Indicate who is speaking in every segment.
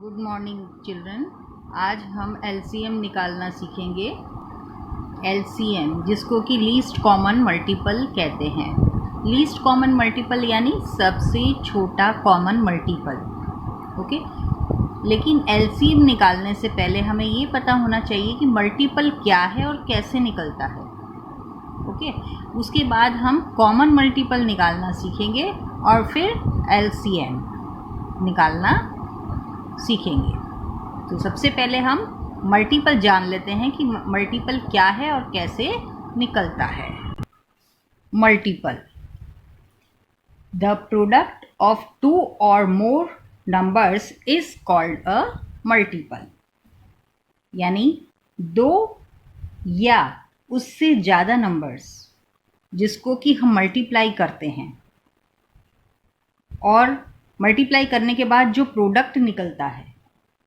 Speaker 1: Good morning children. आज हम LCM निकालना सीखेंगे। एलसीएम जिसको कि लीस्ट कॉमन मल्टीपल कहते हैं। लीस्ट कॉमन मल्टीपल यानी सबसे छोटा कॉमन मल्टीपल। ओके, लेकिन एलसीएम निकालने से पहले हमें ये पता होना चाहिए कि मल्टीपल क्या है और कैसे निकलता है। ओके, उसके बाद हम कॉमन मल्टीपल निकालना सीखेंगे और फिर एलसीएम निकालना सीखेंगे। तो सबसे पहले हम मल्टीपल जान लेते हैं कि मल्टीपल क्या है और कैसे निकलता है। Multiple, the product of two और more numbers is called a multiple. यानी दो या उससे ज़्यादा नंबर्स जिसको कि हम मल्टीप्लाई करते हैं और मल्टीप्लाई करने के बाद जो प्रोडक्ट निकलता है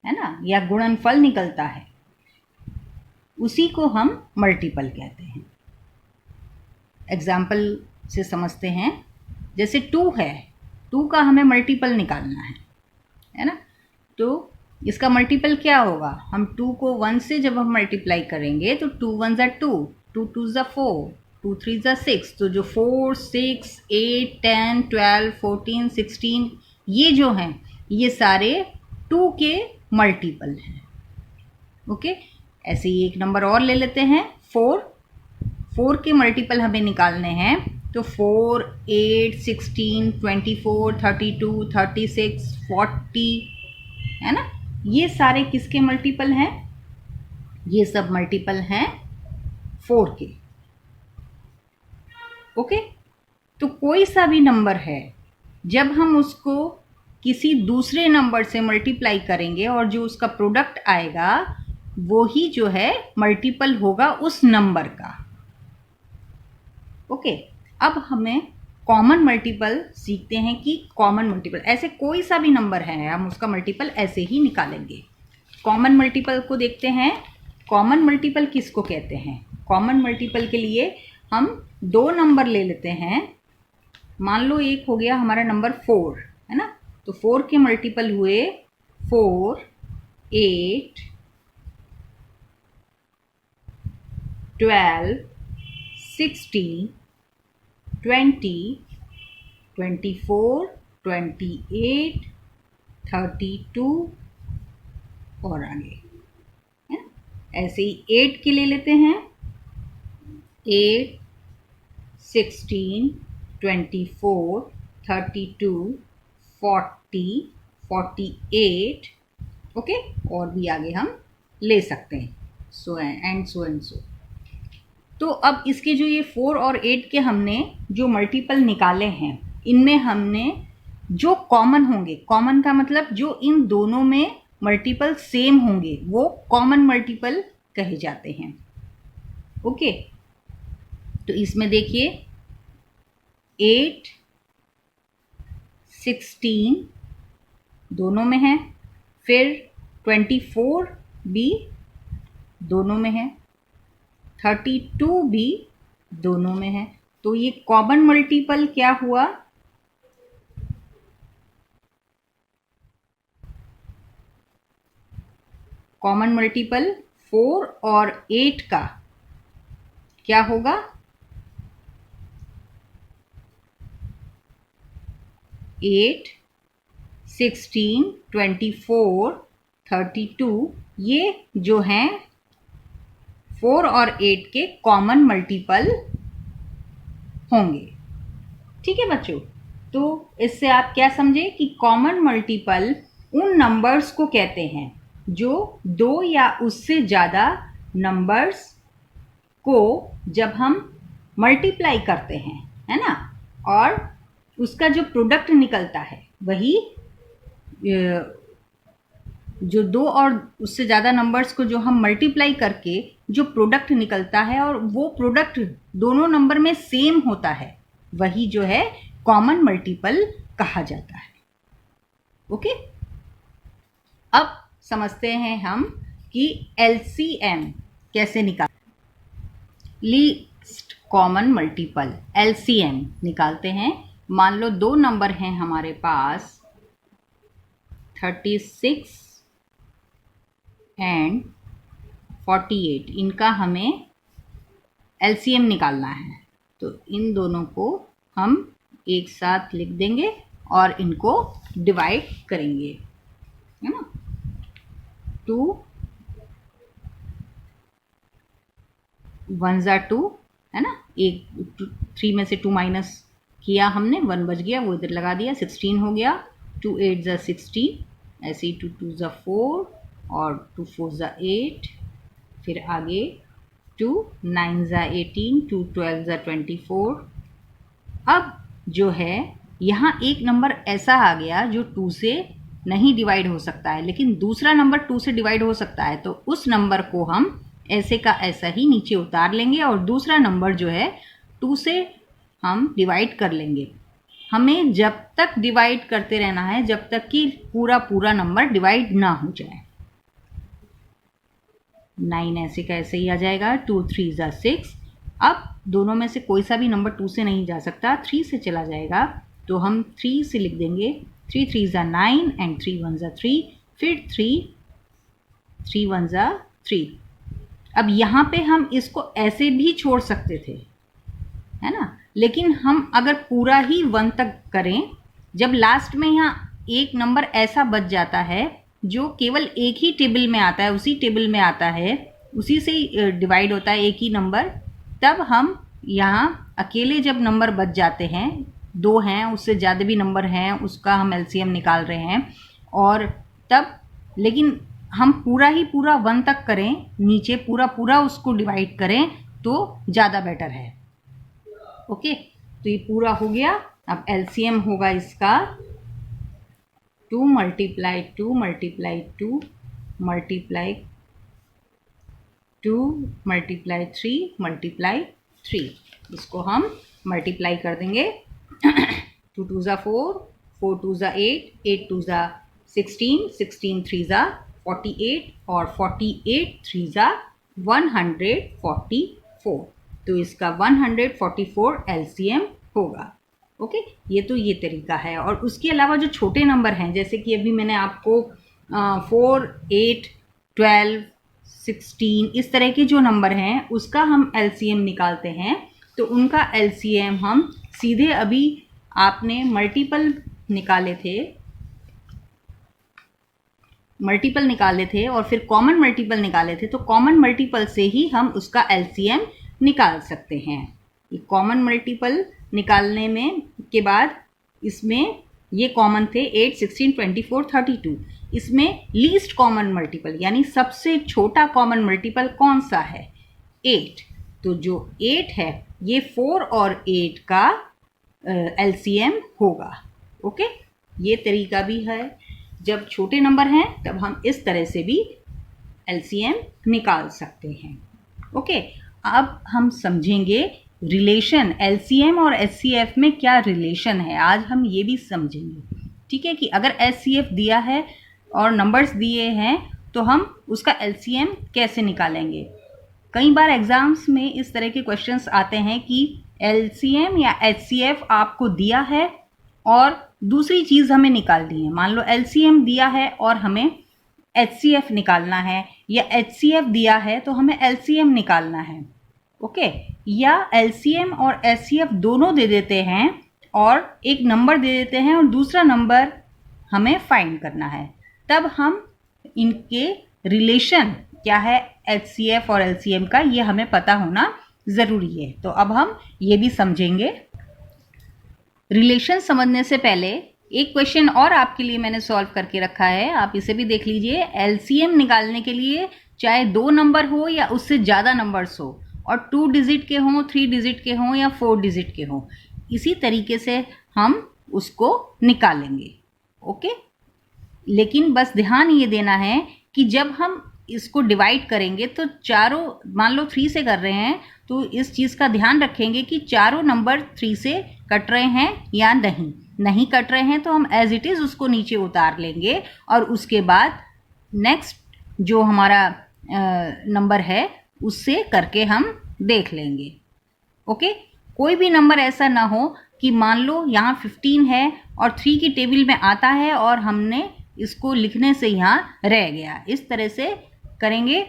Speaker 1: ना, या गुणनफल निकलता है, उसी को हम मल्टीपल कहते हैं। एग्जाम्पल से समझते हैं। जैसे 2 है, 2 का हमें मल्टीपल निकालना है ना, तो इसका मल्टीपल क्या होगा? हम 2 को 1 से जब हम मल्टीप्लाई करेंगे तो 2 1 ज़ा 2, 2 2 ज़ा 4, 2 3 ज़ा 6। तो जो 4 6 8 10 12 14 16 ये जो हैं ये सारे 2 के मल्टीपल हैं। ओके, ऐसे ही एक नंबर और ले लेते हैं 4। 4 के मल्टीपल हमें निकालने हैं तो 4 8 16 24 32 36 40 है ना, ये सारे किसके मल्टीपल हैं? ये सब मल्टीपल हैं 4 के। ओके, तो कोई सा भी नंबर है, जब हम उसको किसी दूसरे नंबर से मल्टीप्लाई करेंगे और जो उसका प्रोडक्ट आएगा वो ही जो है मल्टीपल होगा उस नंबर का। ओके, अब हमें कॉमन मल्टीपल सीखते हैं कि कॉमन मल्टीपल ऐसे कोई सा भी नंबर है हम उसका मल्टीपल ऐसे ही निकालेंगे। कॉमन मल्टीपल को देखते हैं। कॉमन मल्टीपल किसको कहते हैं? कॉमन मल्टीपल के लिए हम दो नंबर ले लेते हैं। मान लो एक हो गया हमारा नंबर 4 है ना, तो 4 के मल्टीपल हुए 4 8 12 16 20 24 28 32 और आगे है। ऐसे ही 8 के ले लेते हैं। 8 16 24 32 40 48। ओके, और भी आगे हम ले सकते हैं, सो एंड सो। तो अब इसके जो ये 4 और 8 के हमने जो मल्टीपल निकाले हैं, इनमें हमने जो कॉमन होंगे, कॉमन का मतलब जो इन दोनों में मल्टीपल सेम होंगे वो कॉमन मल्टीपल कहे जाते हैं। ओके, तो इसमें देखिए 8 16 दोनों में है, फिर 24 भी दोनों में है, 32 भी दोनों में है। तो ये कॉमन मल्टीपल क्या हुआ? कॉमन मल्टीपल 4 और 8 का क्या होगा? 8 16 24 32 ये जो हैं 4 और 8 के कॉमन मल्टीपल होंगे। ठीक है बच्चों, तो इससे आप क्या समझे कि कॉमन मल्टीपल उन नंबर्स को कहते हैं जो दो या उससे ज़्यादा नंबर्स को जब हम मल्टीप्लाई करते हैं है ना, और उसका जो प्रोडक्ट निकलता है वही जो दो और उससे ज़्यादा नंबर्स को जो हम मल्टीप्लाई करके जो प्रोडक्ट निकलता है और वो प्रोडक्ट दोनों नंबर में सेम होता है, वही जो है कॉमन मल्टीपल कहा जाता है। ओके, अब समझते हैं हम कि एलसीएम कैसे निकाल। लीस्ट कॉमन मल्टीपल एलसीएम निकालते हैं। मान लो दो नंबर हैं हमारे पास 36 एंड 48, इनका हमें एलसीएम निकालना है। तो इन दोनों को हम एक साथ लिख देंगे और इनको डिवाइड करेंगे, है ना। 2 1 ज़ा 2, है ना। एक 3 में से 2 माइनस किया हमने, 1 बच गया, वो इधर लगा दिया, 16 हो गया। 2 8 ज़ा 16, ऐसे ही 2 2 ज़ा 4 और 2 4 ज़ा 8, फिर आगे 2 9 ज़ा 18, 2 12 ज़ा 24। अब जो है यहाँ एक नंबर ऐसा आ गया जो 2 से नहीं डिवाइड हो सकता है, लेकिन दूसरा नंबर 2 से डिवाइड हो सकता है, तो उस नंबर को हम ऐसे का ऐसा ही नीचे उतार लेंगे और दूसरा नंबर जो है 2 से हम डिवाइड कर लेंगे। हमें जब तक डिवाइड करते रहना है जब तक कि पूरा नंबर डिवाइड ना हो जाए। 9 ऐसे का ऐसे ही आ जाएगा। 2 3 ज़ा 6। अब दोनों में से कोई सा भी नंबर 2 से नहीं जा सकता, 3 से चला जाएगा, तो हम 3 से लिख देंगे। 3 3 ज़ा 9 एंड 3 1 ज़ा 3, फिर 3 1 ज़ा 3। अब यहाँ पे हम इसको ऐसे भी छोड़ सकते थे, है ना, लेकिन हम अगर पूरा ही 1 तक करें, जब लास्ट में यहाँ एक नंबर ऐसा बच जाता है जो केवल एक ही टेबल में आता है, उसी टेबल में आता है, उसी से ही डिवाइड होता है एक ही नंबर, तब हम यहाँ अकेले जब नंबर बच जाते हैं, 2 हैं, उससे ज़्यादा भी नंबर हैं, उसका हम एलसीएम निकाल रहे हैं, और तब लेकिन हम पूरा 1 तक करें, नीचे पूरा उसको डिवाइड करें तो ज़्यादा बेटर है। ओके, तो ये पूरा हो गया। अब एलसीएम होगा इसका 2 multiply 2 multiply 2 multiply 2 multiply 3 multiply 3। इसको हम मल्टीप्लाई कर देंगे। 2 2 ज़ा 4, 4 2 ज़ा 8, 8 2 ज़ा 16, 16 3 ज़ा 48 और 48 3 ज़ा 144। तो इसका 144 एलसीएम होगा। ओके, ये तो ये तरीका है। और उसके अलावा जो छोटे नंबर हैं, जैसे कि अभी मैंने आपको 4 8 12 16 इस तरह के जो नंबर हैं उसका हम एलसीएम निकालते हैं, तो उनका एलसीएम हम सीधे अभी आपने मल्टीपल निकाले थे और फिर कॉमन मल्टीपल निकाले थे, तो कॉमन मल्टीपल से ही हम उसका एलसीएम निकाल सकते हैं। ये कॉमन मल्टीपल निकालने में के बाद इसमें ये कॉमन थे 8 16 24 32। इसमें लीस्ट कॉमन मल्टीपल यानी सबसे छोटा कॉमन मल्टीपल कौन सा है? 8। तो जो 8 है ये 4 और 8 का एलसीएम होगा। ओके, ये तरीका भी है। जब छोटे नंबर हैं तब हम इस तरह से भी एलसीएम निकाल सकते हैं। ओके, अब हम समझेंगे रिलेशन एलसीएम और एचसीएफ में क्या रिलेशन है, आज हम ये भी समझेंगे। ठीक है, कि अगर एचसीएफ दिया है और नंबर्स दिए हैं तो हम उसका एलसीएम कैसे निकालेंगे। कई बार एग्जाम्स में इस तरह के क्वेश्चंस आते हैं कि एलसीएम या एचसीएफ आपको दिया है और दूसरी चीज़ हमें निकालनी है। मान लो एलसीएम दिया है और हमें एचसीएफ निकालना है, या एचसीएफ दिया है तो हमें एलसीएम निकालना है। ओके, या एलसीएम और एचसीएफ दोनों दे देते हैं और एक नंबर दे देते हैं और दूसरा नंबर हमें फाइंड करना है, तब हम इनके रिलेशन क्या है एचसीएफ और एलसीएम का, ये हमें पता होना ज़रूरी है। तो अब हम ये भी समझेंगे। रिलेशन समझने से पहले एक क्वेश्चन और आपके लिए मैंने सॉल्व करके रखा है, आप इसे भी देख लीजिए। एलसीएम निकालने के लिए चाहे 2 नंबर हो या उससे ज़्यादा नंबर्स हो, और 2 डिजिट के हों, 3 डिजिट के हों या 4 डिजिट के हों, इसी तरीके से हम उसको निकालेंगे। ओके, लेकिन बस ध्यान ये देना है कि जब हम इसको डिवाइड करेंगे तो चारों, मान लो 3 से कर रहे हैं तो इस चीज़ का ध्यान रखेंगे कि चारों नंबर 3 से कट रहे हैं या नहीं कट रहे हैं तो हम एज इट इज़ उसको नीचे उतार लेंगे और उसके बाद नेक्स्ट जो हमारा नंबर है उससे करके हम देख लेंगे। ओके, कोई भी नंबर ऐसा ना हो कि मान लो यहाँ 15 है और 3 की टेबल में आता है और हमने इसको लिखने से यहाँ रह गया। इस तरह से करेंगे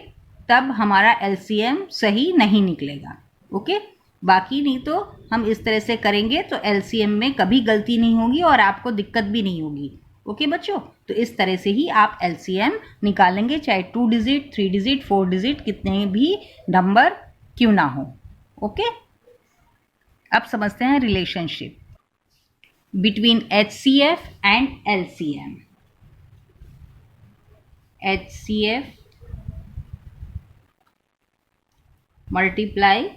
Speaker 1: तब हमारा एलसीएम सही नहीं निकलेगा। ओके, बाकी नहीं तो हम इस तरह से करेंगे तो एलसीएम में कभी गलती नहीं होगी और आपको दिक्कत भी नहीं होगी। ओके बच्चों, तो इस तरह से ही आप एलसीएम निकालेंगे, चाहे 2 डिजिट, 3 डिजिट, 4 डिजिट, कितने भी नंबर क्यों ना हो। ओके, अब समझते हैं relationship between HCF and LCM। HCF multiply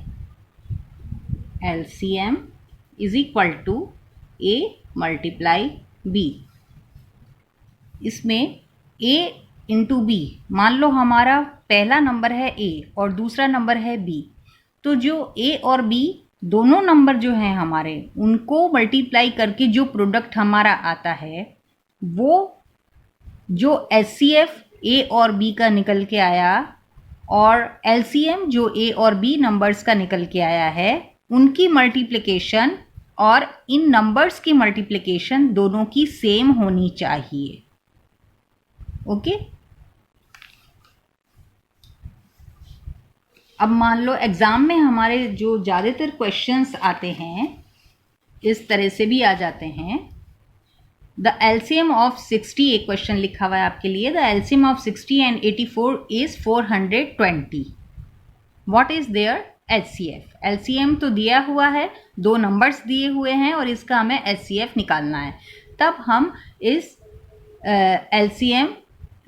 Speaker 1: LCM is equal to A multiply B। इसमें A इंटू B, मान लो हमारा पहला नंबर है A और दूसरा नंबर है B, तो जो A और B दोनों नंबर जो हैं हमारे, उनको मल्टीप्लाई करके जो प्रोडक्ट हमारा आता है वो जो HCF A और B का निकल के आया और LCM जो A और B नंबर्स का निकल के आया है, उनकी मल्टीप्लिकेशन और इन नंबर्स की मल्टीप्लिकेशन दोनों की सेम होनी चाहिए। ओके, अब मान लो एग्ज़ाम में हमारे जो ज़्यादातर क्वेश्चंस आते हैं इस तरह से भी आ जाते हैं। द एलसीएम ऑफ 60, एक क्वेश्चन लिखा हुआ है आपके लिए, the LCM of 60 and 84 is 420। What is there HCF? LCM तो दिया हुआ है, 2 नंबर्स दिए हुए हैं और इसका हमें HCF निकालना है। तब हम इस LCM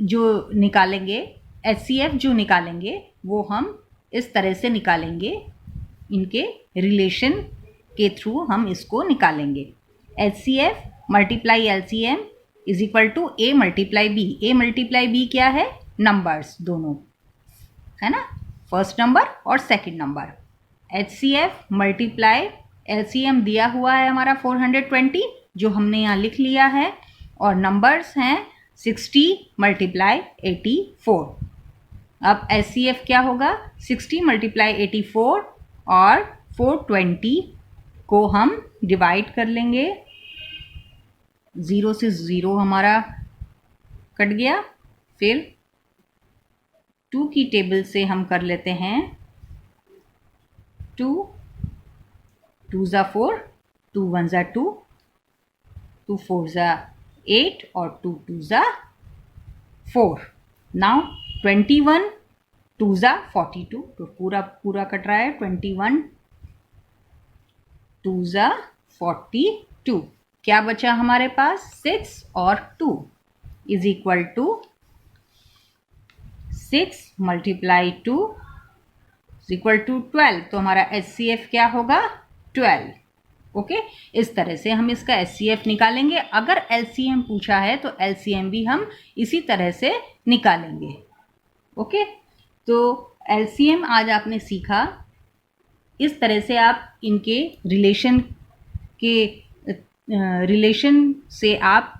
Speaker 1: जो निकालेंगे, HCF जो निकालेंगे वो हम इस तरह से निकालेंगे, इनके रिलेशन के थ्रू हम इसको निकालेंगे। HCF multiply LCM is equal to A multiply B। A multiply B क्या है? नंबर्स दोनों, है ना, फर्स्ट नंबर और second number. HCF multiply LCM दिया हुआ है हमारा 420, जो हमने यहाँ लिख लिया है, और नंबर्स हैं 60 मल्टीप्लाई 84। अब HCF क्या होगा? 60 मल्टीप्लाई 84 और 420 को हम डिवाइड कर लेंगे, 0 से 0 हमारा कट गया। फिर 2 की टेबल से हम कर लेते हैं 2 2 ज़ा 4, 2 1 ज़ा 2, 2 4 ज़ा 8 और 2 2 ज़ा 4। नाउ 21 2 ज़ा 42, तो पूरा पूरा कट रहा है। 21 2 ज़ा 42, क्या बचा हमारे पास? 6 और 2 is equal to 6 multiply 2 is equal to 12। तो हमारा HCF क्या होगा? 12। ओके, इस तरह से हम इसका HCF निकालेंगे। अगर LCM पूछा है तो LCM भी हम इसी तरह से निकालेंगे। ओके, तो LCM आज आपने सीखा। इस तरह से आप इनके रिलेशन से आप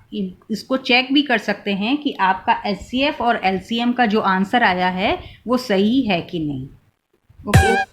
Speaker 1: इसको चेक भी कर सकते हैं कि आपका HCF और LCM का जो आंसर आया है वो सही है कि नहीं। ओके।